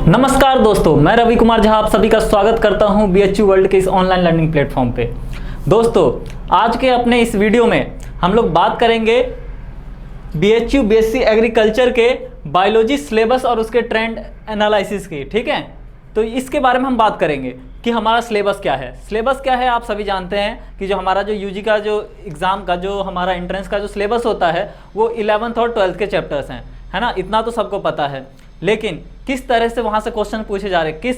नमस्कार दोस्तों, मैं रवि कुमार झा आप सभी का स्वागत करता हूं BHU वर्ल्ड के इस ऑनलाइन लर्निंग प्लेटफॉर्म पे। दोस्तों, आज के अपने इस वीडियो में हम लोग बात करेंगे BHU BSc एग्रीकल्चर के बायोलॉजी सिलेबस और उसके ट्रेंड एनालिसिस की। ठीक है, तो इसके बारे में हम बात करेंगे कि हमारा सिलेबस क्या है। सिलेबस क्या है आप सभी जानते हैं कि जो हमारा जो यूजी का जो एग्ज़ाम का जो हमारा एंट्रेंस का जो सिलेबस होता है वो 11th और 12th के चैप्टर्स हैं, है ना। इतना तो सबको पता है, लेकिन किस तरह से वहाँ से क्वेश्चन पूछे जा रहे हैं, किस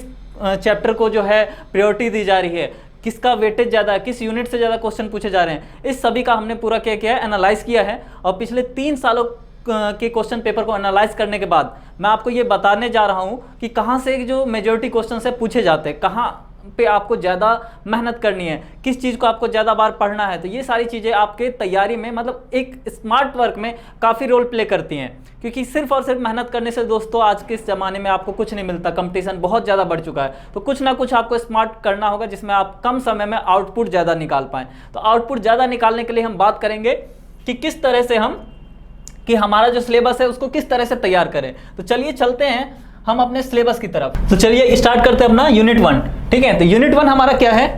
चैप्टर को जो है प्रायोरिटी दी जा रही है, किसका वेटेज ज़्यादा है, किस यूनिट से ज़्यादा क्वेश्चन पूछे जा रहे हैं, इस सभी का हमने पूरा क्या किया है, एनालाइज किया है। और पिछले 3 सालों के क्वेश्चन पेपर को एनालाइज करने के बाद मैं आपको ये बताने जा रहा हूँ कि कहाँ से जो मेजॉरिटी क्वेश्चन है पूछे जाते हैं, कहाँ पे आपको ज़्यादा मेहनत करनी है, किस चीज़ को आपको ज़्यादा बार पढ़ना है। तो ये सारी चीज़ें आपके तैयारी में मतलब एक स्मार्ट वर्क में काफ़ी रोल प्ले करती हैं, क्योंकि सिर्फ और सिर्फ मेहनत करने से दोस्तों आज के इस ज़माने में आपको कुछ नहीं मिलता। कंपटीशन बहुत ज़्यादा बढ़ चुका है, तो कुछ ना कुछ आपको स्मार्ट करना होगा जिसमें आप कम समय में आउटपुट ज़्यादा निकाल पाएँ। तो आउटपुट ज़्यादा निकालने के लिए हम बात करेंगे कि किस तरह से हमारा जो सिलेबस है उसको किस तरह से तैयार करें। तो चलिए चलते हैं हम अपने सिलेबस की तरफ। तो चलिए स्टार्ट करते हैं अपना यूनिट 1। ठीक है, तो यूनिट 1 हमारा क्या है,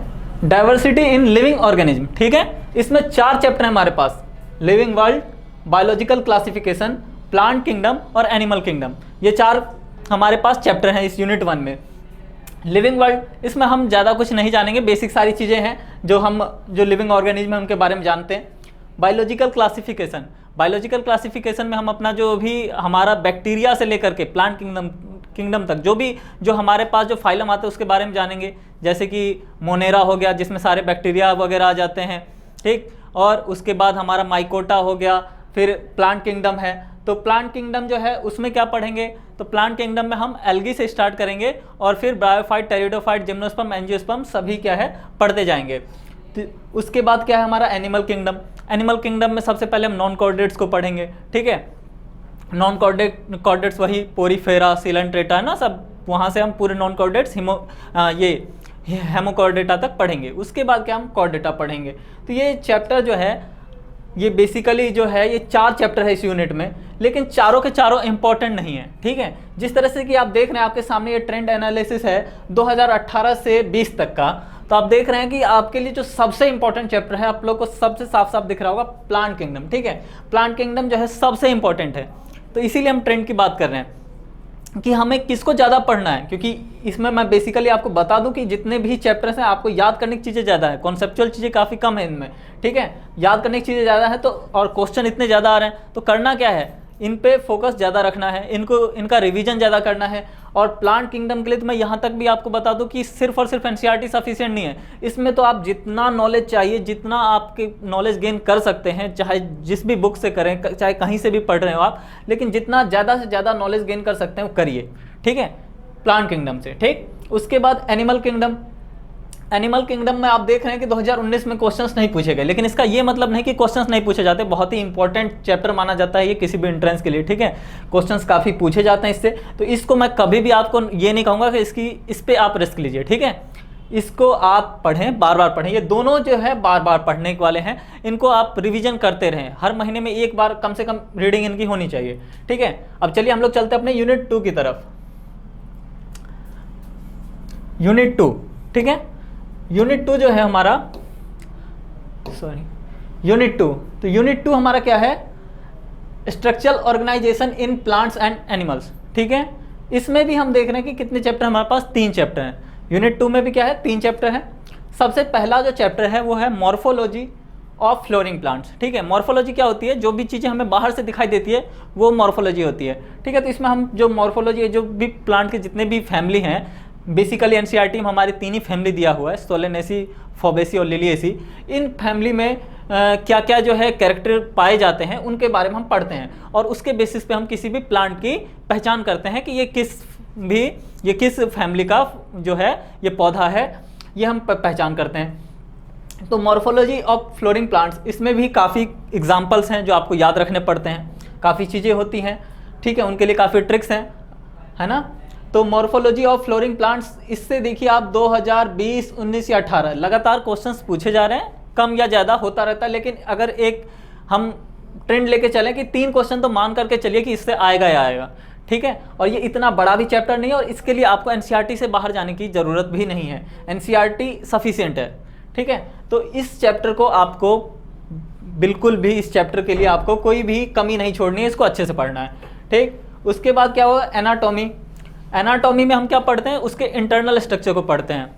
डाइवर्सिटी इन लिविंग ऑर्गेनिज्म। ठीक है, इसमें 4 चैप्टर हैं हमारे पास, living world, biological classification, plant kingdom और एनिमल किंगडम। ये 4 हमारे पास चैप्टर हैं इस यूनिट 1 में। लिविंग वर्ल्ड, इसमें हम ज़्यादा कुछ नहीं जानेंगे, बेसिक सारी चीज़ें हैं जो लिविंग ऑर्गेनिज्म है उनके बारे में जानते हैं। बायोलॉजिकल क्लासिफिकेशन, बायोलॉजिकल क्लासिफिकेशन में हम अपना जो भी हमारा बैक्टीरिया से लेकर के प्लांट किंगडम तक जो हमारे पास जो फाइलम आते हैं उसके बारे में जानेंगे, जैसे कि मोनेरा हो गया जिसमें सारे बैक्टीरिया वगैरह आ जाते हैं। ठीक, और उसके बाद हमारा माइकोटा हो गया, फिर प्लांट किंगडम है। तो प्लांट किंगडम जो है उसमें क्या पढ़ेंगे, तो प्लांट किंगडम में हम एल्गी से स्टार्ट करेंगे और फिर ब्रायोफाइट, टेरिडोफाइट, जिम्नोस्पर्म, एंजियोस्पर्म सभी क्या है पढ़ते जाएंगे। तो उसके बाद क्या है हमारा एनिमल किंगडम। एनिमल किंगडम में सबसे पहले हम नॉन कॉर्डेट्स को पढ़ेंगे। ठीक है, नॉन कॉर्डेट्स वही पोरीफेरा, सिलेंट्रेटा है ना, सब वहाँ से हम पूरे नॉन कॉर्डेट्स हेमोकॉर्डेटा तक पढ़ेंगे। उसके बाद क्या हम कॉर्डेटा पढ़ेंगे। तो ये चैप्टर जो है ये बेसिकली जो है ये 4 चैप्टर है इस यूनिट में, लेकिन चारों के चारों इंपॉर्टेंट नहीं है। ठीक है, जिस तरह से कि आप देख रहे हैं आपके सामने ये ट्रेंड एनालिसिस है 2018 से 20 तक का, तो आप देख रहे हैं कि आपके लिए जो सबसे इंपॉर्टेंट चैप्टर है, आप लोग को सबसे साफ साफ दिख रहा होगा, प्लांट किंगडम। ठीक है, प्लांट किंगडम जो है सबसे इंपॉर्टेंट है। तो इसीलिए हम ट्रेंड की बात कर रहे हैं कि हमें किसको ज़्यादा पढ़ना है, क्योंकि इसमें मैं बेसिकली आपको बता दूं कि जितने भी चैप्टर्स हैं आपको याद करने की चीज़ें ज़्यादा है, कॉन्सेप्चुअल चीज़ें काफ़ी कम है इनमें। ठीक है, याद करने की चीज़ें ज़्यादा है, तो और क्वेश्चन इतने ज़्यादा आ रहे हैं, तो करना क्या है, इन पे फोकस ज़्यादा रखना है, इनका रिवीजन ज़्यादा करना है। और प्लांट किंगडम के लिए तो मैं यहाँ तक भी आपको बता दूं कि सिर्फ और सिर्फ एनसीईआरटी सफिशिएंट नहीं है, इसमें तो आप जितना नॉलेज चाहिए, जितना आपके नॉलेज गेन कर सकते हैं, चाहे जिस भी बुक से करें, चाहे कहीं से भी पढ़ रहे हो आप, लेकिन जितना ज़्यादा से ज़्यादा नॉलेज गेन कर सकते हैं वो करिए। ठीक है, प्लांट किंगडम से। ठीक, उसके बाद एनिमल किंगडम। एनिमल किंगडम में आप देख रहे हैं कि 2019 में क्वेश्चंस नहीं पूछे गए, लेकिन इसका ये मतलब नहीं कि क्वेश्चंस नहीं पूछे जाते, बहुत ही इंपॉर्टेंट चैप्टर माना जाता है ये किसी भी एंट्रेंस के लिए। ठीक है, क्वेश्चंस काफ़ी पूछे जाते हैं इससे, तो इसको मैं कभी भी आपको ये नहीं कहूँगा कि इस पर आप रिस्क लीजिए। ठीक है, इसको आप पढ़ें, बार बार पढ़ें, ये दोनों जो है बार बार पढ़ने वाले हैं, इनको आप रिविजन करते रहें, हर महीने में एक बार कम से कम रीडिंग इनकी होनी चाहिए। ठीक है, अब चलिए हम लोग चलते हैं अपने यूनिट 2 की तरफ। यूनिट 2, ठीक है, यूनिट 2 जो है हमारा, यूनिट 2, तो यूनिट 2 हमारा क्या है, structural organisation in plants and animals. ठीक है, इसमें भी हम देख रहे हैं कि कितने चैप्टर हमारे पास, 3 चैप्टर हैं। यूनिट 2 में भी क्या है, 3 चैप्टर हैं। सबसे पहला जो चैप्टर है वो है मॉर्फोलॉजी ऑफ फ्लोरिंग प्लांट्स। ठीक है, मॉर्फोलॉजी क्या होती है, जो भी चीज़ें हमें बाहर से दिखाई देती है वो मॉर्फोलॉजी होती है। ठीक है, तो इसमें हम जो मॉर्फोलॉजी, जो भी प्लांट के जितने भी फैमिली हैं, बेसिकली एनसीईआरटी में हमारी 3 ही फैमिली दिया हुआ है, सोलेनेसी, फोबेसी और लिलिएसी। इन फैमिली में क्या क्या जो है कैरेक्टर पाए जाते हैं उनके बारे में हम पढ़ते हैं, और उसके बेसिस पे हम किसी भी प्लांट की पहचान करते हैं कि ये किस फैमिली का जो है ये पौधा है, ये हम पहचान करते हैं। तो मॉर्फोलॉजी ऑफ फ्लोरिंग प्लांट्स, इसमें भी काफ़ी एग्जाम्पल्स हैं जो आपको याद रखने पड़ते हैं, काफ़ी चीज़ें होती हैं। ठीक है, उनके लिए काफ़ी ट्रिक्स हैं, है ना। तो मॉर्फोलॉजी ऑफ फ्लोरिंग प्लांट्स, इससे देखिए आप 2020, 19 या 18 लगातार क्वेश्चंस पूछे जा रहे हैं, कम या ज़्यादा होता रहता है, लेकिन अगर एक हम ट्रेंड लेके चलें कि 3 क्वेश्चन तो मान करके चलिए कि इससे आएगा ही आएगा। ठीक है। और ये इतना बड़ा भी चैप्टर नहीं है और इसके लिए आपको एनसीईआरटी से बाहर जाने की ज़रूरत भी नहीं है, एनसीईआरटी सफिशिएंट है, ठीक है। तो इस चैप्टर को आपको बिल्कुल भी, इस चैप्टर के लिए आपको कोई भी कमी नहीं छोड़नी है, इसको अच्छे से पढ़ना है, ठीक। उसके बाद क्या होगा, एनाटॉमी। एनाटॉमी में हम क्या पढ़ते हैं, उसके इंटरनल स्ट्रक्चर को पढ़ते हैं,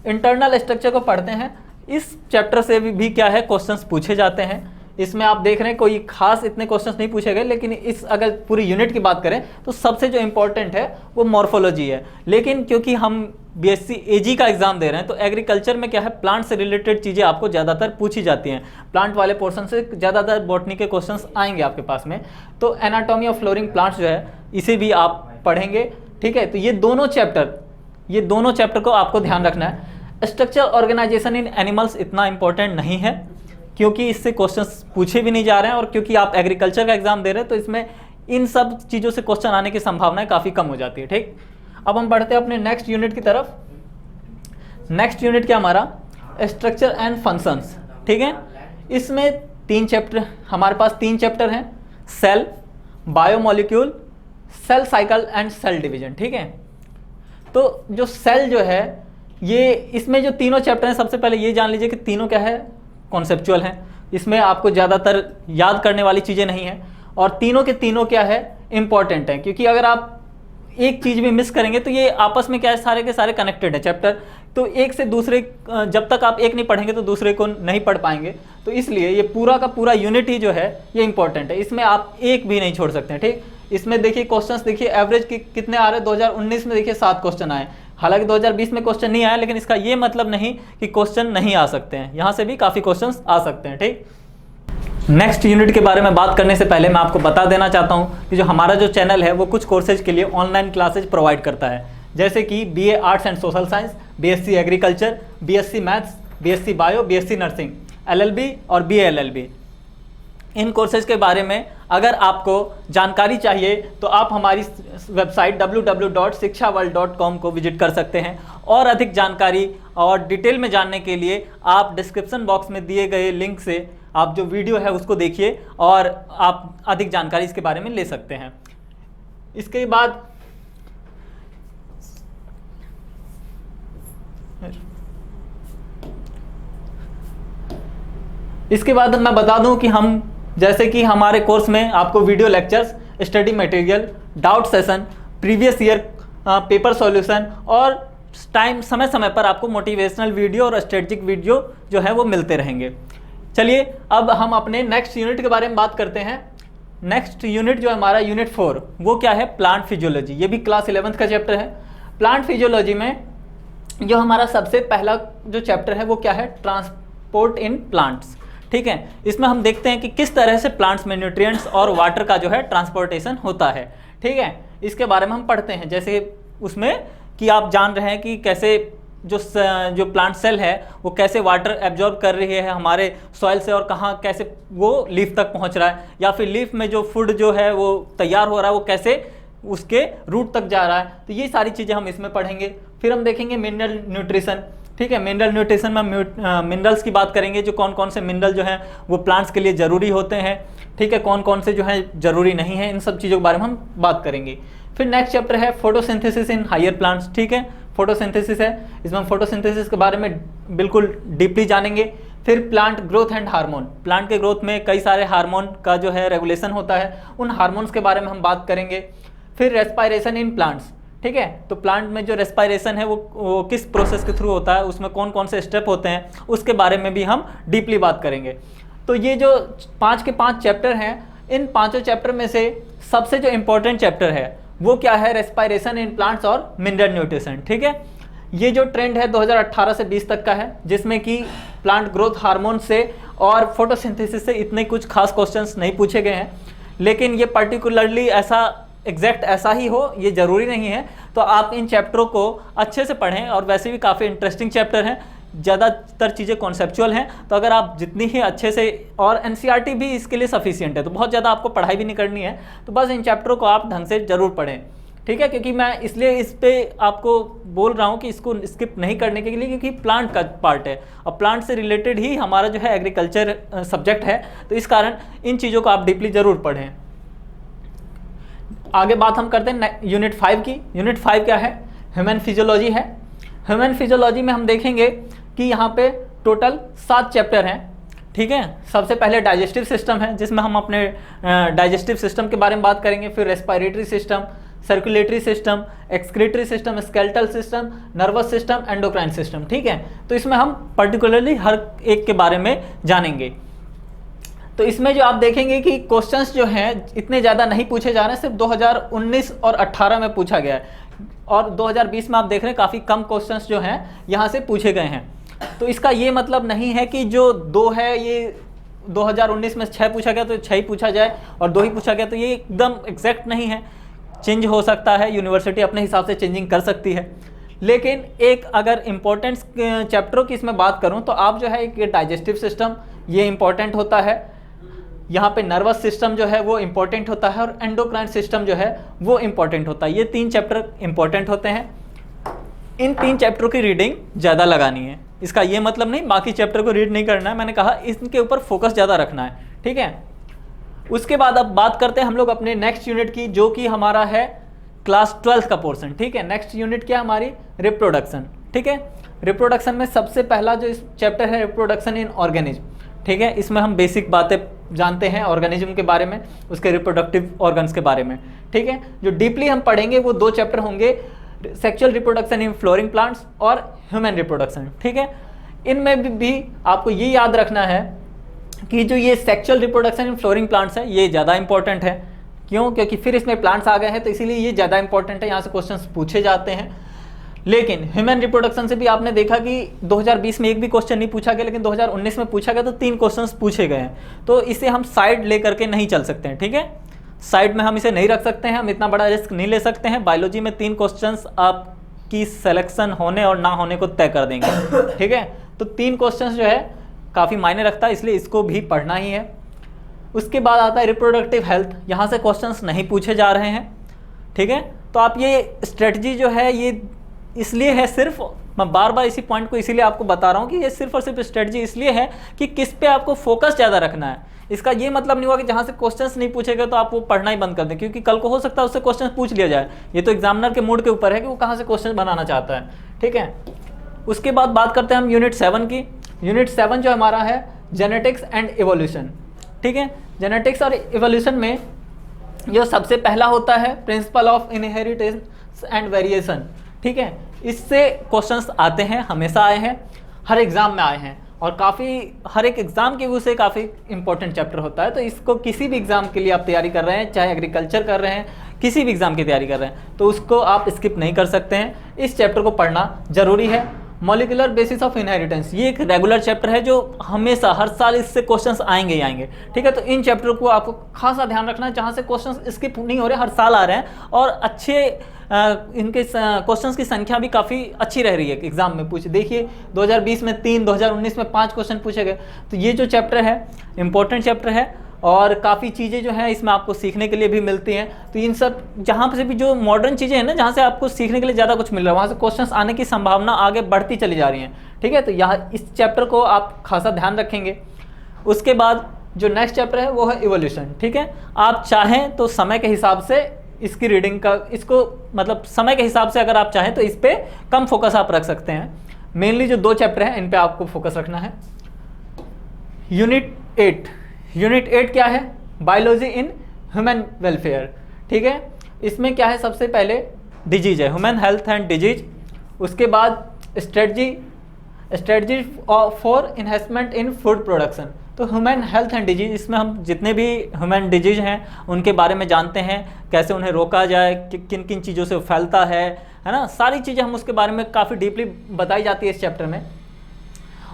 इंटरनल स्ट्रक्चर को पढ़ते हैं। इस चैप्टर से भी क्या है, क्वेश्चंस पूछे जाते हैं। इसमें आप देख रहे हैं कोई खास इतने क्वेश्चंस नहीं पूछे गए, लेकिन इस अगर पूरी यूनिट की बात करें तो सबसे जो इंपॉर्टेंट है वो मॉर्फोलॉजी है। लेकिन क्योंकि हम बीएससी एजी का एग्जाम दे रहे हैं तो एग्रीकल्चर में क्या है, प्लांट से रिलेटेड चीज़ें आपको ज़्यादातर पूछी जाती हैं, प्लांट वाले पोर्शन से ज़्यादातर बॉटनी के क्वेश्चंस आएंगे आपके पास में। तो एनाटॉमी ऑफ फ्लोरिंग प्लांट्स जो है इसे भी आप पढ़ेंगे, ठीक है। तो ये दोनों चैप्टर को आपको ध्यान रखना है। स्ट्रक्चर ऑर्गेनाइजेशन इन एनिमल्स इतना इंपॉर्टेंट नहीं है क्योंकि इससे क्वेश्चंस पूछे भी नहीं जा रहे हैं, और क्योंकि आप एग्रीकल्चर का एग्जाम दे रहे हैं तो इसमें इन सब चीज़ों से क्वेश्चन आने की संभावनाएं काफ़ी कम हो जाती है, ठीक। अब हम बढ़ते हैं अपने नेक्स्ट यूनिट की तरफ। नेक्स्ट यूनिट क्या हमारा, स्ट्रक्चर एंड फंक्शंस, ठीक है। इसमें हमारे पास तीन चैप्टर हैं, cell, biomolecule, cell cycle and cell division, ठीक है। तो जो सेल जो है, ये इसमें जो तीनों चैप्टर हैं, सबसे पहले ये जान लीजिए कि तीनों क्या है, कॉन्सेप्चुअल हैं। इसमें आपको ज़्यादातर याद करने वाली चीज़ें नहीं हैं, और तीनों के तीनों क्या है, इंपॉर्टेंट है। क्योंकि अगर आप एक चीज़ भी मिस करेंगे तो ये आपस में क्या है, सारे के सारे कनेक्टेड है चैप्टर। तो एक से दूसरे, जब तक आप एक नहीं पढ़ेंगे तो दूसरे को नहीं पढ़ पाएंगे। तो इसलिए ये पूरा का पूरा यूनिट ही जो है ये इंपॉर्टेंट है, इसमें आप एक भी नहीं छोड़ सकते हैं, ठीक। इसमें देखिए क्वेश्चंस देखिए एवरेज कितने आ रहे हैं, 2019 में देखिए 7 क्वेश्चन आए। हालांकि 2020 में क्वेश्चन नहीं आया, लेकिन इसका ये मतलब नहीं कि क्वेश्चन नहीं आ सकते हैं, यहाँ से भी काफ़ी क्वेश्चंस आ सकते हैं, ठीक। नेक्स्ट यूनिट के बारे में बात करने से पहले मैं आपको बता देना चाहता हूँ कि जो हमारा जो चैनल है वो कुछ कोर्सेज के लिए ऑनलाइन क्लासेज प्रोवाइड करता है, जैसे कि BA arts and social science, BSc agriculture, BSc maths, BSc bio, BSc nursing, LLB और BA LLB। इन कोर्सेज के बारे में अगर आपको जानकारी चाहिए तो आप हमारी वेबसाइट www.shikshaworld.com को विजिट कर सकते हैं, और अधिक जानकारी और डिटेल में जानने के लिए आप डिस्क्रिप्शन बॉक्स में दिए गए लिंक से आप जो वीडियो है उसको देखिए और आप अधिक जानकारी इसके बारे में ले सकते हैं। इसके बाद मैं बता दूं कि हम, जैसे कि हमारे कोर्स में आपको video lectures, study material, doubt session, previous year paper solution और समय समय पर आपको मोटिवेशनल वीडियो और स्ट्रेटजिक वीडियो जो है वो मिलते रहेंगे। चलिए अब हम अपने नेक्स्ट यूनिट के बारे में बात करते हैं। नेक्स्ट यूनिट जो हमारा यूनिट 4 वो क्या है, प्लांट फिजियोलॉजी। ये भी क्लास 11th का चैप्टर है। प्लांट फिजियोलॉजी में जो हमारा सबसे पहला जो चैप्टर है वो क्या है, ट्रांसपोर्ट इन प्लांट्स, ठीक है। इसमें हम देखते हैं कि किस तरह से प्लांट्स में न्यूट्रिएंट्स और वाटर का जो है ट्रांसपोर्टेशन होता है, ठीक है। इसके बारे में हम पढ़ते हैं, जैसे उसमें कि आप जान रहे हैं कि कैसे जो प्लांट सेल है वो कैसे वाटर एब्जॉर्ब कर रही है हमारे सॉइल से, और कहाँ कैसे वो लीफ तक पहुंच रहा है, या फिर लीफ में जो फूड जो है वो तैयार हो रहा है वो कैसे उसके रूट तक जा रहा है। तो ये सारी चीज़ें हम इसमें पढ़ेंगे। फिर हम देखेंगे मिनरल न्यूट्रिशन, ठीक है। मिनरल न्यूट्रिशन में मिनरल्स की बात करेंगे, जो कौन कौन से मिनरल जो हैं वो प्लांट्स के लिए ज़रूरी होते हैं, ठीक है, कौन कौन से जो है ज़रूरी नहीं है, इन सब चीज़ों के बारे में हम बात करेंगे। फिर नेक्स्ट चैप्टर है फोटोसिंथेसिस इन हायर प्लांट्स, ठीक है। फोटोसिंथेसिस है, इसमें हम फोटोसिंथेसिस के बारे में बिल्कुल डीपली जानेंगे। फिर plant growth and hormone, plant के ग्रोथ में कई सारे हार्मोन का जो है रेगुलेशन होता है, उन हार्मोन्स के बारे में हम बात करेंगे। फिर रेस्पायरेशन इन प्लांट्स, ठीक है। तो प्लांट में जो रेस्पायरेशन है वो किस प्रोसेस के थ्रू होता है, उसमें कौन कौन से स्टेप होते हैं, उसके बारे में भी हम डीपली बात करेंगे। तो ये जो 5 के 5 चैप्टर हैं, इन 5 चैप्टर में से सबसे जो इम्पोर्टेंट चैप्टर है वो क्या है, रेस्पायरेशन इन प्लांट्स और मिनरल न्यूट्रिशन, ठीक है। ये जो ट्रेंड है 2018 से 20 तक का है, जिसमें कि प्लांट ग्रोथ हार्मोन से और फोटोसिंथेसिस से इतने कुछ खास क्वेश्चंस नहीं पूछे गए हैं, लेकिन ये पर्टिकुलरली एग्जैक्ट ऐसा ही हो ये ज़रूरी नहीं है। तो आप इन चैप्टरों को अच्छे से पढ़ें, और वैसे भी काफ़ी इंटरेस्टिंग चैप्टर हैं, ज़्यादातर चीज़ें कॉन्सेप्चुअल हैं। तो अगर आप जितनी ही अच्छे से, और एनसीईआरटी भी इसके लिए सफिशिएंट है, तो बहुत ज़्यादा आपको पढ़ाई भी नहीं करनी है, तो बस इन चैप्टरों को आप ढंग से ज़रूर पढ़ें, ठीक है। क्योंकि मैं इसलिए इस पर आपको बोल रहा हूँ कि इसको स्किप नहीं करने के लिए, क्योंकि प्लांट का पार्ट है और प्लांट से रिलेटेड ही हमारा जो है एग्रीकल्चर सब्जेक्ट है, तो इस कारण इन चीज़ों को आप डीपली ज़रूर पढ़ें। आगे बात हम करते हैं यूनिट 5 की। यूनिट 5 क्या है? ह्यूमन फिजियोलॉजी है। ह्यूमन फिजियोलॉजी में हम देखेंगे कि यहाँ पे टोटल 7 चैप्टर हैं, ठीक है। सबसे पहले डाइजेस्टिव सिस्टम है, जिसमें हम अपने डाइजेस्टिव सिस्टम के बारे में बात करेंगे। फिर respiratory system, circulatory system, excretory system, skeletal system, nervous system, endocrine system, ठीक है। तो इसमें हम पर्टिकुलरली हर एक के बारे में जानेंगे। तो इसमें जो आप देखेंगे कि क्वेश्चंस जो हैं इतने ज़्यादा नहीं पूछे जा रहे हैं, सिर्फ 2019 और 18 में पूछा गया है, और 2020 में आप देख रहे हैं काफ़ी कम क्वेश्चंस जो हैं यहाँ से पूछे गए हैं। तो इसका ये मतलब नहीं है कि जो 2 है ये 2019 में 6 पूछा गया तो 6 ही पूछा जाए, और 2 ही पूछा गया तो ये एकदम एग्जैक्ट नहीं है, चेंज हो सकता है, यूनिवर्सिटी अपने हिसाब से चेंजिंग कर सकती है। लेकिन एक अगर इम्पोर्टेंट चैप्टरों की इसमें बात करूं तो आप जो है एक डाइजेस्टिव सिस्टम ये इम्पोर्टेंट होता है, यहाँ पे नर्वस सिस्टम जो है वो इम्पोर्टेंट होता है, और एंडोक्राइन सिस्टम जो है वो इम्पोर्टेंट होता है। ये 3 चैप्टर इम्पोर्टेंट होते हैं। इन 3 चैप्टरों की रीडिंग ज़्यादा लगानी है। इसका ये मतलब नहीं बाकी चैप्टर को रीड नहीं करना है, मैंने कहा इनके ऊपर फोकस ज़्यादा रखना है, ठीक है। उसके बाद अब बात करते हैं हम लोग अपने नेक्स्ट यूनिट की, जो कि हमारा है क्लास 12 का पोर्शन, ठीक है। नेक्स्ट यूनिट क्या है हमारी? रिप्रोडक्शन, ठीक है। रिप्रोडक्शन में सबसे पहला जो इस चैप्टर है रिप्रोडक्शन इन ऑर्गेनिज्म, ठीक है। इसमें हम बेसिक बातें जानते हैं ऑर्गेनिज्म के बारे में, उसके रिप्रोडक्टिव ऑर्गन्स के बारे में, ठीक है। जो डीपली हम पढ़ेंगे वो 2 चैप्टर होंगे, sexual reproduction in flooring plants और ह्यूमन रिप्रोडक्शन, ठीक है। इनमें भी आपको ये याद रखना है कि जो ये sexual reproduction in flooring plants है ये ज़्यादा इंपॉर्टेंट है। क्यों? क्योंकि फिर इसमें प्लांट्स आ गए हैं तो इसीलिए ये ज़्यादा इंपॉर्टेंट है, यहाँ से क्वेश्चंस पूछे जाते हैं। लेकिन ह्यूमन रिप्रोडक्शन से भी आपने देखा कि 2020 में एक भी क्वेश्चन नहीं पूछा गया, लेकिन 2019 में पूछा गया तो 3 क्वेश्चंस पूछे गए हैं। तो इसे हम साइड ले करके नहीं चल सकते हैं, ठीक है। साइड में हम इसे नहीं रख सकते हैं, हम इतना बड़ा रिस्क नहीं ले सकते हैं। बायोलॉजी में 3 क्वेश्चंस आपकी सिलेक्शन होने और ना होने को तय कर देंगे, ठीक है। तो 3 क्वेश्चंस जो है काफ़ी मायने रखता है, इसलिए इसको भी पढ़ना ही है। उसके बाद आता है रिप्रोडक्टिव हेल्थ, यहाँ से क्वेश्चंस नहीं पूछे जा रहे हैं, ठीक है। तो आप ये स्ट्रेटजी जो है ये इसलिए है, सिर्फ मैं बार बार इसी पॉइंट को इसीलिए आपको बता रहा हूँ कि ये सिर्फ और सिर्फ स्ट्रेटजी इसलिए है कि किस पे आपको फोकस ज़्यादा रखना है। इसका ये मतलब नहीं हुआ कि जहाँ से क्वेश्चंस नहीं पूछे गए तो आप वो पढ़ना ही बंद कर दें, क्योंकि कल को हो सकता है उससे क्वेश्चन पूछ लिया जाए। ये तो एग्जामिनर के मूड के ऊपर है कि वो कहाँ से क्वेश्चन बनाना चाहता है, ठीक है। उसके बाद बात करते हैं हम यूनिट 7 की। यूनिट 7 जो हमारा है जेनेटिक्स एंड इवोल्यूशन, ठीक है। जेनेटिक्स और इवोल्यूशन में जो सबसे पहला होता है principle of inheritance and variation, ठीक है। इससे क्वेश्चंस आते हैं, हमेशा आए हैं, हर एग्ज़ाम में आए हैं, और काफ़ी हर एक एग्ज़ाम के व्यू से काफ़ी इंपॉर्टेंट चैप्टर होता है। तो इसको किसी भी एग्ज़ाम के लिए आप तैयारी कर रहे हैं, चाहे एग्रीकल्चर कर रहे हैं, किसी भी एग्ज़ाम की तैयारी कर रहे हैं, तो उसको आप स्किप नहीं कर सकते हैं। इस चैप्टर को पढ़ना ज़रूरी है। मॉलिक्यूलर बेसिस ऑफ इनहेरिटेंस ये एक रेगुलर चैप्टर है जो हमेशा हर साल इससे क्वेश्चंस आएंगे ही आएंगे, ठीक है। तो इन चैप्टर को आपको खासा ध्यान रखना है, जहाँ से क्वेश्चंस स्किप नहीं हो रहे, हर साल आ रहे हैं, और अच्छे इनके क्वेश्चंस की संख्या भी काफ़ी अच्छी रह रही है एग्जाम में। पूछे देखिए 2020 में 3, 2019 में 5 क्वेश्चन पूछे गए। तो ये जो चैप्टर है इंपॉर्टेंट चैप्टर है, और काफ़ी चीज़ें जो हैं इसमें आपको सीखने के लिए भी मिलती हैं। तो इन सब जहाँ से भी जो मॉडर्न चीज़ें हैं ना, जहाँ से आपको सीखने के लिए ज़्यादा कुछ मिल रहा है, वहाँ से क्वेश्चंस आने की संभावना आगे बढ़ती चली जा रही है, ठीक है। तो यहाँ इस चैप्टर को आप खासा ध्यान रखेंगे। उसके बाद जो नेक्स्ट चैप्टर है वो है इवोल्यूशन, ठीक है। आप चाहें तो समय के हिसाब से इसकी रीडिंग का इसको मतलब समय के हिसाब से अगर आप चाहें तो इस पर कम फोकस आप रख सकते हैं। मेनली जो 2 चैप्टर हैं इन पर आपको फोकस रखना है। यूनिट 8 क्या है? बायोलॉजी इन ह्यूमन वेलफेयर, ठीक है। इसमें क्या है? सबसे पहले डिजीज है, ह्यूमन हेल्थ एंड डिजीज। उसके बाद strategy for enhancement in food production. तो ह्यूमन हेल्थ एंड डिजीज, इसमें हम जितने भी ह्यूमन डिजीज हैं उनके बारे में जानते हैं, कैसे उन्हें रोका जाए, किन किन चीज़ों से फैलता है ना, सारी चीज़ें हम उसके बारे में काफ़ी डीपली बताई जाती है इस चैप्टर में।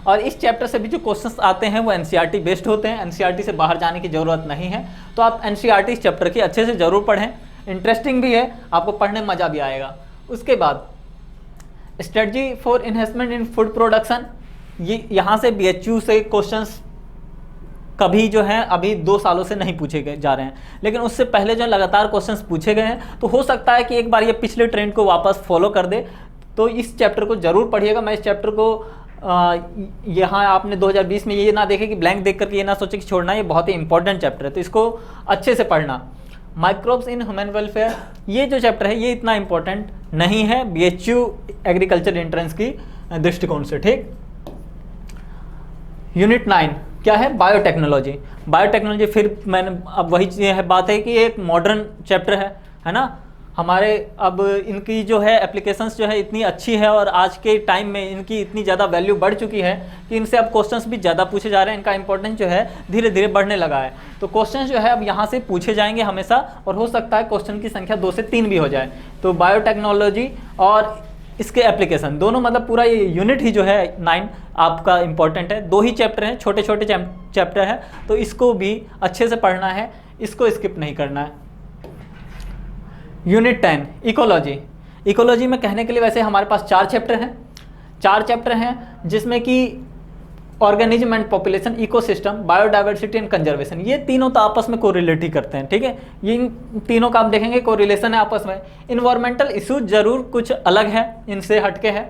और इस चैप्टर से भी जो क्वेश्चंस आते हैं वो एनसीईआरटी बेस्ड होते हैं, एनसीईआरटी से बाहर जाने की ज़रूरत नहीं है। तो आप एनसीईआरटी इस चैप्टर की अच्छे से ज़रूर पढ़ें, इंटरेस्टिंग भी है, आपको पढ़ने में मज़ा भी आएगा। उसके बाद strategy for enhancement in food production, ये यहाँ से बीएचयू से क्वेश्चंस कभी जो हैं अभी 2 सालों से नहीं पूछे गए जा रहे हैं, लेकिन उससे पहले जो लगातार क्वेश्चंस पूछे गए हैं। तो हो सकता है कि एक बार ये पिछले ट्रेंड को वापस फॉलो कर दे। तो इस चैप्टर को ज़रूर पढ़िएगा। मैं इस चैप्टर को यहाँ आपने 2020 में ये ना देखे कि ब्लैंक देख करके ये ना सोचे कि छोड़ना, ये बहुत ही इंपॉर्टेंट चैप्टर है, तो इसको अच्छे से पढ़ना। माइक्रोब्स इन ह्यूमन वेलफेयर, ये जो चैप्टर है ये इतना इंपॉर्टेंट नहीं है बीएचयू एग्रीकल्चर एंट्रेंस की दृष्टिकोण से, ठीक। यूनिट 9 क्या है, बायोटेक्नोलॉजी। बायोटेक्नोलॉजी फिर मैंने अब वही है बात है कि एक मॉडर्न चैप्टर है ना। हमारे अब इनकी जो है एप्लीकेशंस जो है इतनी अच्छी है और आज के टाइम में इनकी इतनी ज़्यादा वैल्यू बढ़ चुकी है कि इनसे अब क्वेश्चंस भी ज़्यादा पूछे जा रहे हैं। इनका इंपॉर्टेंस जो है धीरे धीरे बढ़ने लगा है। तो क्वेश्चंस जो है अब यहाँ से पूछे जाएंगे हमेशा, और हो सकता है क्वेश्चन की संख्या 2 से 3 भी हो जाए। तो बायोटेक्नोलॉजी और इसके एप्लीकेशन दोनों, मतलब पूरा ये यूनिट ही जो है 9 आपका इंपॉर्टेंट है। 2 ही चैप्टर हैं, छोटे छोटे चैप्टर है, तो इसको भी अच्छे से पढ़ना है, इसको स्किप नहीं करना है। Unit 10 ecology. इकोलॉजी में कहने के लिए वैसे हमारे पास 4 चैप्टर हैं जिसमें कि organism and population, ecosystem, biodiversity and conservation, ये तीनों तो आपस में कोरिलेट ही करते हैं, ठीक है। ये इन तीनों का आप देखेंगे कोरिलेशन है आपस में। इन्वायरमेंटल इशूज जरूर कुछ अलग है, इनसे हटके है।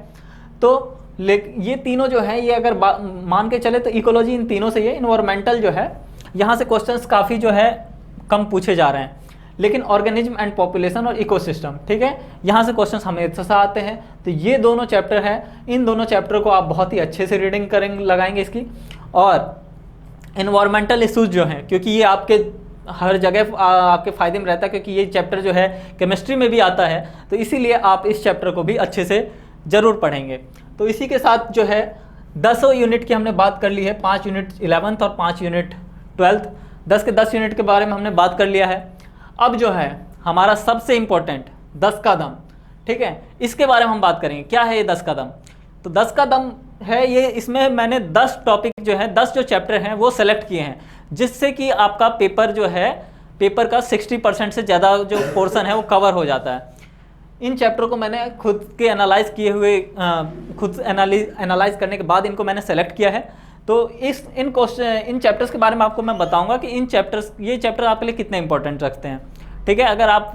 तो ये तीनों जो है ये अगर मान के चले तो इकोलॉजी इन तीनों से, ये इन्वायरमेंटल जो है यहाँ से क्वेश्चंस काफ़ी जो है कम पूछे जा रहे हैं, लेकिन ऑर्गेनिज्म एंड पॉपुलेशन और इकोसिस्टम, ठीक है, यहाँ से क्वेश्चंस हमेशा आते हैं। तो ये दोनों चैप्टर हैं, इन दोनों चैप्टर को आप बहुत ही अच्छे से रीडिंग करेंगे, लगाएंगे इसकी। और इन्वायरमेंटल इशूज जो हैं, क्योंकि ये आपके हर जगह आपके फ़ायदे में रहता है, क्योंकि ये चैप्टर जो है केमिस्ट्री में भी आता है, तो इसीलिए आप इस चैप्टर को भी अच्छे से ज़रूर पढ़ेंगे। तो इसी के साथ जो है 10 यूनिट की हमने बात कर ली है, 5 यूनिट 11th और 5 यूनिट 12th, 10 के 10 यूनिट के बारे में हमने बात कर लिया है। अब जो है हमारा सबसे इम्पोर्टेंट 10 का दम, ठीक है, इसके बारे में हम बात करेंगे। क्या है ये 10 का दम? तो 10 का दम है ये, इसमें मैंने 10 टॉपिक जो है 10 जो चैप्टर हैं वो सेलेक्ट किए हैं, जिससे कि आपका पेपर जो है, पेपर का 60% से ज़्यादा जो पोर्शन है वो कवर हो जाता है। इन चैप्टर को मैंने खुद के एनालाइज किए हुए, खुद एनालाइज करने के बाद इनको मैंने सेलेक्ट किया है। तो इन चैप्टर्स के बारे में आपको मैं बताऊंगा कि ये चैप्टर आपके लिए कितने इंपॉर्टेंट रखते हैं, ठीक है। अगर आप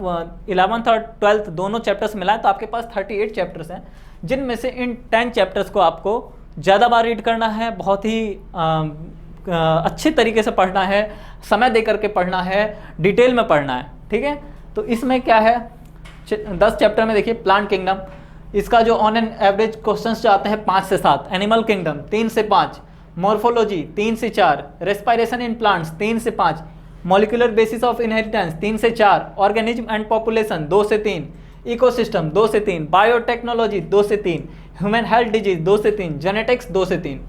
11th और 12th दोनों चैप्टर्स मिलाएं तो आपके पास 38 चैप्टर्स हैं, जिनमें से इन 10 चैप्टर्स को आपको ज़्यादा बार रीड करना है, बहुत ही अच्छे तरीके से पढ़ना है, समय दे करके पढ़ना है, डिटेल में पढ़ना है, ठीक है। तो इसमें क्या है, 10 चैप्टर में देखिए प्लांट किंगडम, इसका जो ऑन एन एवरेज क्वेश्चंस जो आते हैं 5 से 7, एनिमल किंगडम 3 से 5, मॉर्फोलॉजी 3 से 4, रेस्पिरेशन इन प्लांट्स 3 से 5, मॉलिक्यूलर बेसिस ऑफ इनहेरिटेंस 3 से 4, ऑर्गेनिज्म एंड पॉपुलेशन 2 से 3, इकोसिस्टम 2 से 3, बायोटेक्नोलॉजी 2 से 3, ह्यूमन हेल्थ डिजीज 2 से 3, जेनेटिक्स 2 से 3।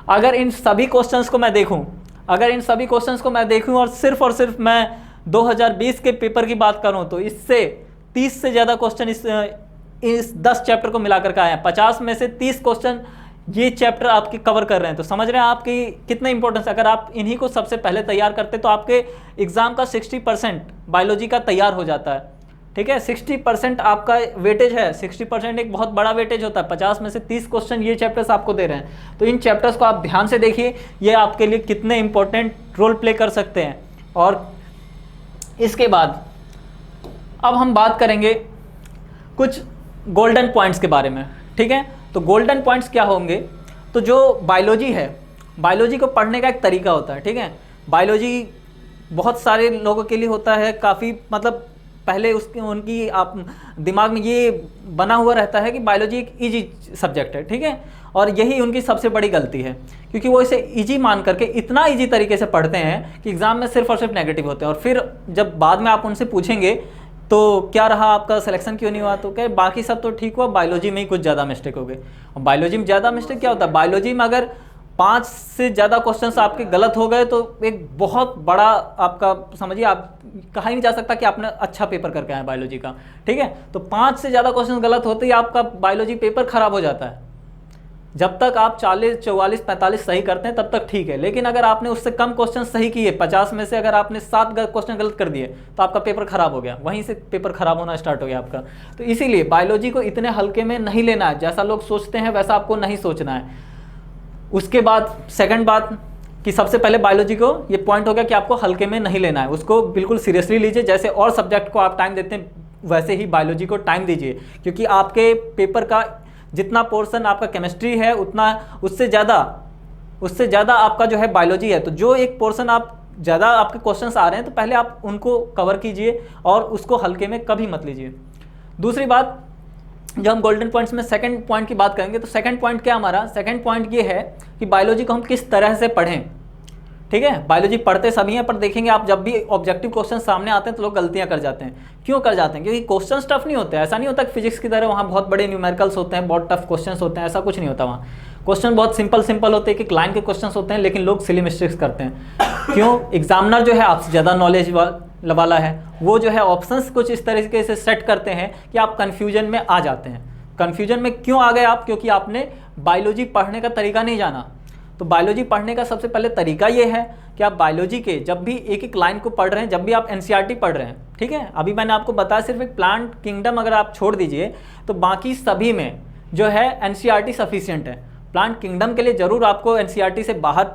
अगर इन सभी क्वेश्चंस को मैं देखूं और सिर्फ मैं 2020 के पेपर की बात करूं तो इससे 30 से ज़्यादा क्वेश्चन इस 10 चैप्टर को मिलाकर के आए हैं। 50 में से 30 क्वेश्चन ये चैप्टर आपके कवर कर रहे हैं। तो समझ रहे हैं आपकी कितना इंपॉर्टेंस। अगर आप इन्हीं को सबसे पहले तैयार करते तो आपके एग्जाम का 60% बायोलॉजी का तैयार हो जाता है, ठीक है। 60% आपका वेटेज है, 60% एक बहुत बड़ा वेटेज होता है। 50 में से 30 क्वेश्चन ये चैप्टर्स आपको दे रहे हैं। तो इन चैप्टर्स को आप ध्यान से देखिए, ये आपके लिए कितने इंपॉर्टेंट रोल प्ले कर सकते हैं। और इसके बाद अब हम बात करेंगे कुछ गोल्डन पॉइंट्स के बारे में, ठीक है। तो गोल्डन पॉइंट्स क्या होंगे? तो जो बायोलॉजी है, बायोलॉजी को पढ़ने का एक तरीका होता है, ठीक है। बायोलॉजी बहुत सारे लोगों के लिए होता है काफ़ी, मतलब पहले उनकी आप दिमाग में ये बना हुआ रहता है कि बायोलॉजी एक इजी सब्जेक्ट है, ठीक है। और यही उनकी सबसे बड़ी गलती है, क्योंकि वो इसे इजी मान करके इतना इजी तरीके से पढ़ते हैं कि एग्ज़ाम में सिर्फ और सिर्फ नेगेटिव होते हैं। और फिर जब बाद में आप उनसे पूछेंगे तो क्या रहा आपका सिलेक्शन क्यों नहीं हुआ, तो क्या बाकी सब तो ठीक हुआ, बायोलॉजी में ही कुछ ज़्यादा मिस्टेक हो गई। और बायोलॉजी में ज़्यादा मिस्टेक क्या होता है? बायोलॉजी में अगर 5 से ज़्यादा क्वेश्चंस आपके गलत हो गए तो एक बहुत बड़ा आपका, समझिए आप कहा ही नहीं जा सकता कि आपने अच्छा पेपर करके आए बायोलॉजी का, ठीक है। तो 5 से ज़्यादा क्वेश्चन गलत होते ही आपका बायोलॉजी पेपर खराब हो जाता है। जब तक आप 40, 44, 45 सही करते हैं तब तक ठीक है, लेकिन अगर आपने उससे कम क्वेश्चन सही किए, 50 में से अगर आपने 7 क्वेश्चन गलत कर दिए तो आपका पेपर खराब हो गया, वहीं से पेपर खराब होना स्टार्ट हो गया आपका। तो इसीलिए बायोलॉजी को इतने हल्के में नहीं लेना है, जैसा लोग सोचते हैं वैसा आपको नहीं सोचना है। उसके बाद सेकंड बात कि सबसे पहले बायोलॉजी को ये पॉइंट हो गया कि आपको हल्के में नहीं लेना है, उसको बिल्कुल सीरियसली लीजिए। जैसे और सब्जेक्ट को आप टाइम देते हैं वैसे ही बायोलॉजी को टाइम दीजिए, क्योंकि आपके पेपर का जितना पोर्शन आपका केमिस्ट्री है उतना उससे ज़्यादा आपका जो है बायोलॉजी है। तो जो एक पोर्शन आप ज़्यादा आपके क्वेश्चंस आ रहे हैं तो पहले आप उनको कवर कीजिए और उसको हल्के में कभी मत लीजिए। दूसरी बात, जब हम गोल्डन पॉइंट्स में सेकंड पॉइंट की बात करेंगे तो सेकंड पॉइंट क्या हमारा, सेकंड पॉइंट ये है कि बायोलॉजी को हम किस तरह से पढ़ें। ठीक है, बायोलॉजी पढ़ते सभी हैं, पर देखेंगे आप जब भी ऑब्जेक्टिव क्वेश्चन सामने आते हैं तो लोग गलतियां कर जाते हैं। क्यों कर जाते हैं? क्योंकि क्वेश्चन टफ नहीं होते। ऐसा नहीं होता कि फिजिक्स की तरह वहाँ बहुत बड़े न्यूमेरिकल्स होते हैं, बहुत टफ क्वेश्चन होते हैं, ऐसा कुछ नहीं होता। वहाँ क्वेश्चन बहुत सिंपल होते हैं, कि लाइन के क्वेश्चन होते हैं, लेकिन लोग सिली मिस्टेक्स करते हैं। क्यों? एग्जामिनर जो है आपसे ज़्यादा नॉलेज वाला है, वो जो है ऑप्शंस कुछ इस तरीके से सेट करते हैं कि आप कन्फ्यूजन में आ जाते हैं। कन्फ्यूजन में क्यों आ गए आप? क्योंकि आपने बायोलॉजी पढ़ने का तरीका नहीं जाना। तो बायोलॉजी पढ़ने का सबसे पहले तरीका ये है कि आप बायोलॉजी के जब भी एक एक लाइन को पढ़ रहे हैं, जब भी आप एनसीईआरटी पढ़ रहे हैं, ठीक है, अभी मैंने आपको बताया सिर्फ एक प्लांट किंगडम अगर आप छोड़ दीजिए तो बाकी सभी में जो है एनसीईआरटी सफिशिएंट है। प्लांट किंगडम के लिए ज़रूर आपको एनसीईआरटी से बाहर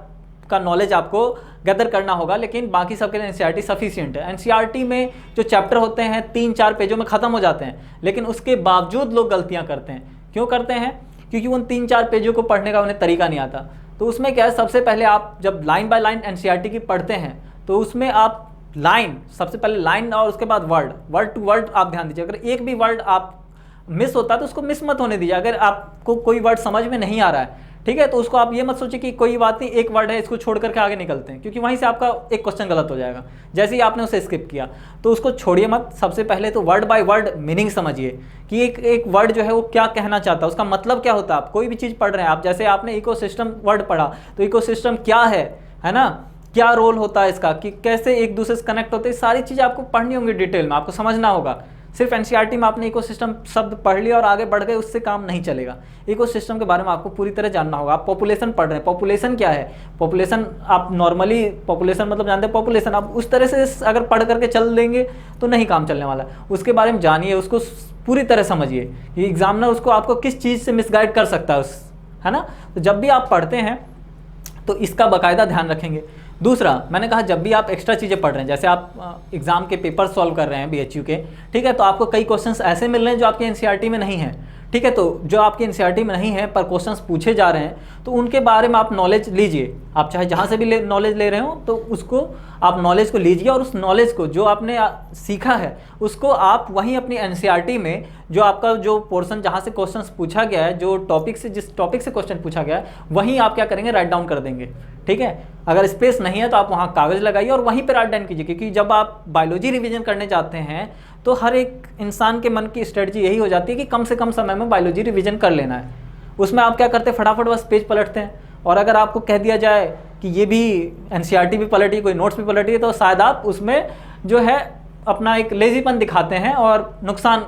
का नॉलेज आपको गैदर करना होगा, लेकिन बाकी सबके लिए एनसीईआरटी सफिशिएंट है। एनसीईआरटी में जो चैप्टर होते हैं 3-4 पेजों में ख़त्म हो जाते हैं, लेकिन उसके बावजूद लोग गलतियाँ करते हैं। क्यों करते हैं? क्योंकि उन 3-4 पेजों को पढ़ने का उन्हें तरीका नहीं आता। तो उसमें क्या है, सबसे पहले आप जब लाइन बाय लाइन एनसीईआरटी की पढ़ते हैं तो उसमें आप लाइन, सबसे पहले लाइन और उसके बाद वर्ड टू वर्ड आप ध्यान दीजिए। अगर एक भी वर्ड आप मिस होता है तो उसको मिस मत होने दीजिए। अगर आपको कोई वर्ड समझ में नहीं आ रहा है, ठीक है, तो उसको आप ये मत सोचिए कि कोई बात नहीं, एक वर्ड है इसको छोड़ करके आगे निकलते हैं, क्योंकि वहीं से आपका एक क्वेश्चन गलत हो जाएगा। जैसे ही आपने उसे स्किप किया तो उसको छोड़िए मत। सबसे पहले तो वर्ड बाय वर्ड मीनिंग समझिए कि एक वर्ड जो है वो क्या कहना चाहता है, उसका मतलब क्या होता है। आप कोई भी चीज़ पढ़ रहे हैं, आप जैसे आपने इकोसिस्टम वर्ड पढ़ा तो इकोसिस्टम क्या है ना, क्या रोल होता है इसका, कि कैसे एक दूसरे से कनेक्ट होते हैं, सारी चीज़ें आपको पढ़नी होंगी डिटेल में, आपको समझना होगा। सिर्फ एनसीईआरटी में आपने इकोसिस्टम शब्द पढ़ लिया और आगे बढ़ गए, उससे काम नहीं चलेगा। इकोसिस्टम के बारे में आपको पूरी तरह जानना होगा। आप पॉपुलेशन पढ़ रहे हैं, पॉपुलेशन क्या है, पॉपुलेशन आप नॉर्मली पॉपुलेशन मतलब जानते हैं, पॉपुलेशन आप उस तरह से अगर पढ़ करके चल देंगे तो नहीं काम चलने वाला। उसके बारे में जानिए, उसको पूरी तरह समझिए कि एग्जामिनर उसको आपको किस चीज़ से मिसगाइड कर सकता है ना। तो जब भी आप पढ़ते हैं तो इसका बाकायदा ध्यान रखेंगे। दूसरा, मैंने कहा जब भी आप एक्स्ट्रा चीज़ें पढ़ रहे हैं, जैसे आप एग्जाम के पेपर सॉल्व कर रहे हैं बीएचयू के, ठीक है, तो आपको कई क्वेश्चंस ऐसे मिल रहे हैं जो आपके एनसीईआरटी में नहीं है, ठीक है, तो जो आपके एनसीईआरटी में नहीं है पर क्वेश्चंस पूछे जा रहे हैं तो उनके बारे में आप नॉलेज लीजिए। आप चाहे जहाँ से भी नॉलेज ले रहे हो तो उसको आप नॉलेज को लीजिए और उस नॉलेज को जो आपने सीखा है उसको आप वहीं अपनी एनसीईआरटी में जो आपका जो पोर्शन जहाँ से क्वेश्चंस पूछा गया है, जो टॉपिक से जिस टॉपिक से क्वेश्चन पूछा गया है, वहीं आप क्या करेंगे, राइट डाउन कर देंगे। ठीक है, अगर स्पेस नहीं है तो आप वहाँ कागज़ लगाइए और वहीं पर राइट डाउन कीजिए, क्योंकि जब आप बायोलॉजी रिवीजन करने जाते हैं तो हर एक इंसान के मन की स्ट्रेटजी यही हो जाती है कि कम से कम समय में बायोलॉजी रिवीजन कर लेना है। उसमें आप क्या करते हैं, फटाफट बस पेज पलटते हैं, और अगर आपको कह दिया जाए कि ये भी एनसीईआरटी भी पलटी, कोई नोट्स भी पलटी है, तो शायद आप उसमें जो है अपना एक लेजीपन दिखाते हैं और नुकसान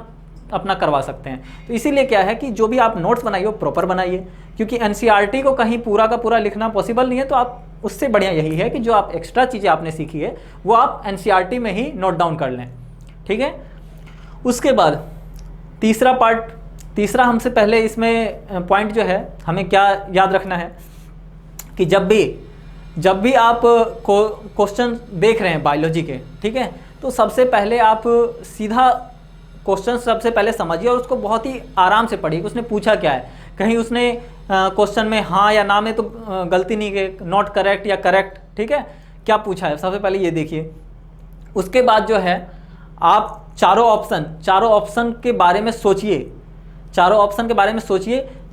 अपना करवा सकते हैं। तो इसीलिए क्या है कि जो भी आप नोट्स बनाइए वो प्रॉपर बनाइए, क्योंकि एनसीईआरटी को कहीं पूरा का पूरा लिखना पॉसिबल नहीं है। तो आप उससे बढ़िया यही है कि जो आप एक्स्ट्रा चीज़ें आपने सीखी है वो आप एनसीईआरटी में ही नोट डाउन कर लें। ठीक है, उसके बाद तीसरा हमसे पहले इसमें पॉइंट जो है हमें क्या याद रखना है कि जब भी आप क्वेश्चन देख रहे हैं बायोलॉजी के, ठीक है, तो सबसे पहले आप सीधा क्वेश्चन सबसे पहले समझिए और उसको बहुत ही आराम से पढ़िए। उसने पूछा क्या है, कहीं उसने क्वेश्चन में हाँ या ना में तो गलती नहीं है, नॉट करेक्ट या करेक्ट, ठीक है, क्या पूछा है सबसे पहले ये देखिए। उसके बाद जो है आप चारों ऑप्शन के बारे में सोचिए,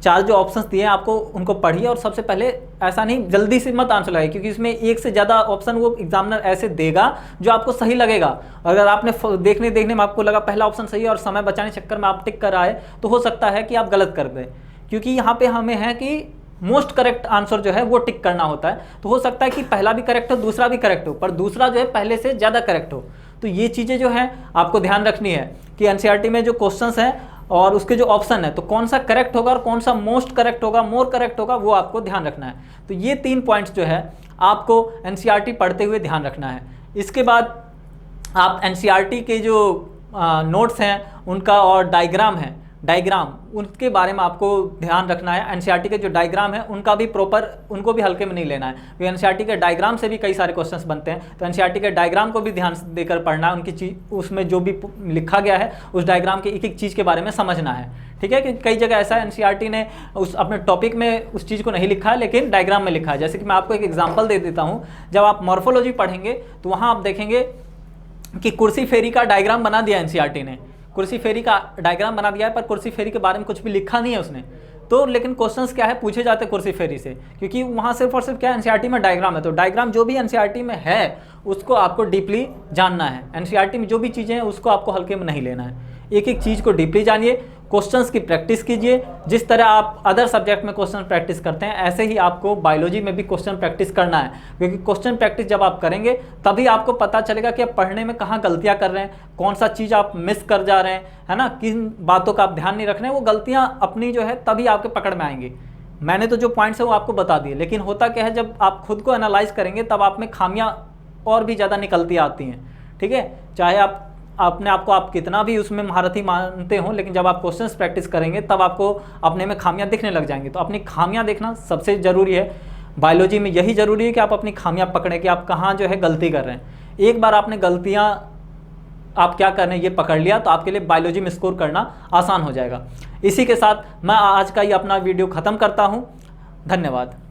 चार जो ऑप्शंस दिए हैं आपको उनको पढ़िए और सबसे पहले ऐसा नहीं जल्दी से मत आंसर लगाइए, क्योंकि इसमें एक से ज़्यादा ऑप्शन वो एग्जामिनर ऐसे देगा जो आपको सही लगेगा। अगर आपने देखने में आपको लगा पहला ऑप्शन सही है और समय बचाने चक्कर में आप टिक कर आए तो हो सकता है कि आप गलत कर दें, क्योंकि यहाँ पे हमें है कि मोस्ट करेक्ट आंसर जो है वो टिक करना होता है। तो हो सकता है कि पहला भी करेक्ट हो, दूसरा भी करेक्ट हो, पर दूसरा जो है पहले से ज़्यादा करेक्ट हो। तो ये चीज़ें जो है आपको ध्यान रखनी है कि एनसीईआरटी में जो क्वेश्चंस हैं और उसके जो ऑप्शन है तो कौन सा करेक्ट होगा और कौन सा मोस्ट करेक्ट होगा, मोर करेक्ट होगा, वो आपको ध्यान रखना है। तो ये 3 पॉइंट्स जो है आपको एनसीईआरटी पढ़ते हुए ध्यान रखना है। इसके बाद आप एनसीईआरटी के जो नोट्स हैं उनका और डायग्राम है, डायग्राम, उनके बारे में आपको ध्यान रखना है। एनसीईआरटी के जो डायग्राम है उनका भी प्रॉपर, उनको भी हल्के में नहीं लेना है, क्योंकि एनसीईआरटी के डायग्राम से भी कई सारे क्वेश्चंस बनते हैं। तो एनसीईआरटी के डायग्राम को भी ध्यान देकर पढ़ना है, उनकी चीज उसमें जो भी लिखा गया है उस डायग्राम की एक एक चीज़ के बारे में समझना है। ठीक है, कि कई जगह ऐसा है एनसीईआरटी ने उस अपने टॉपिक में उस चीज़ को नहीं लिखा है लेकिन डायग्राम में लिखा है। जैसे कि मैं आपको एक एग्जांपल दे देता हूँ, जब आप मॉर्फोलॉजी पढ़ेंगे तो वहाँ आप देखेंगे कि कुर्सी फेरी का डायग्राम बना दिया एनसीईआरटी ने, कुर्सी फेरी का डायग्राम बना दिया है, पर कुर्सी फेरी के बारे में कुछ भी लिखा नहीं है उसने। तो लेकिन क्वेश्चंस क्या है, पूछे जाते हैं कुर्सी फेरी से, क्योंकि वहाँ सिर्फ और सिर्फ क्या है, एनसीईआरटी में डायग्राम है। तो डायग्राम जो भी एनसीईआरटी में है उसको आपको डीपली जानना है। एनसीईआरटी में जो भी चीज़ें हैं उसको आपको हल्के में नहीं लेना है, एक एक चीज़ को डीपली जानिए, क्वेश्चंस की प्रैक्टिस कीजिए। जिस तरह आप अदर सब्जेक्ट में क्वेश्चन प्रैक्टिस करते हैं ऐसे ही आपको बायोलॉजी में भी क्वेश्चन प्रैक्टिस करना है, क्योंकि क्वेश्चन प्रैक्टिस जब आप करेंगे तभी आपको पता चलेगा कि आप पढ़ने में कहाँ गलतियाँ कर रहे हैं, कौन सा चीज़ आप मिस कर जा रहे हैं, है ना, किन बातों का आप ध्यान नहीं रख रहे हैं। वो गलतियाँ अपनी जो है तभी आपके पकड़ में आएंगी। मैंने तो जो पॉइंट्स है वो आपको बता दिए, लेकिन होता क्या है, जब आप खुद को एनालाइज करेंगे तब आप में खामियाँ और भी ज़्यादा निकलती आती हैं। ठीक है, चाहे आप अपने आप को आप कितना भी उसमें महारथी मानते हो, लेकिन जब आप क्वेश्चंस प्रैक्टिस करेंगे तब आपको अपने में खामियां दिखने लग जाएंगी। तो अपनी खामियां देखना सबसे ज़रूरी है। बायोलॉजी में यही ज़रूरी है कि आप अपनी खामियां पकड़ें कि आप कहाँ जो है गलती कर रहे हैं। एक बार आपने गलतियाँ आप क्या कर रहे हैं ये पकड़ लिया तो आपके लिए बायोलॉजी में स्कोर करना आसान हो जाएगा। इसी के साथ मैं आज का ये अपना वीडियो ख़त्म करता हूँ। धन्यवाद।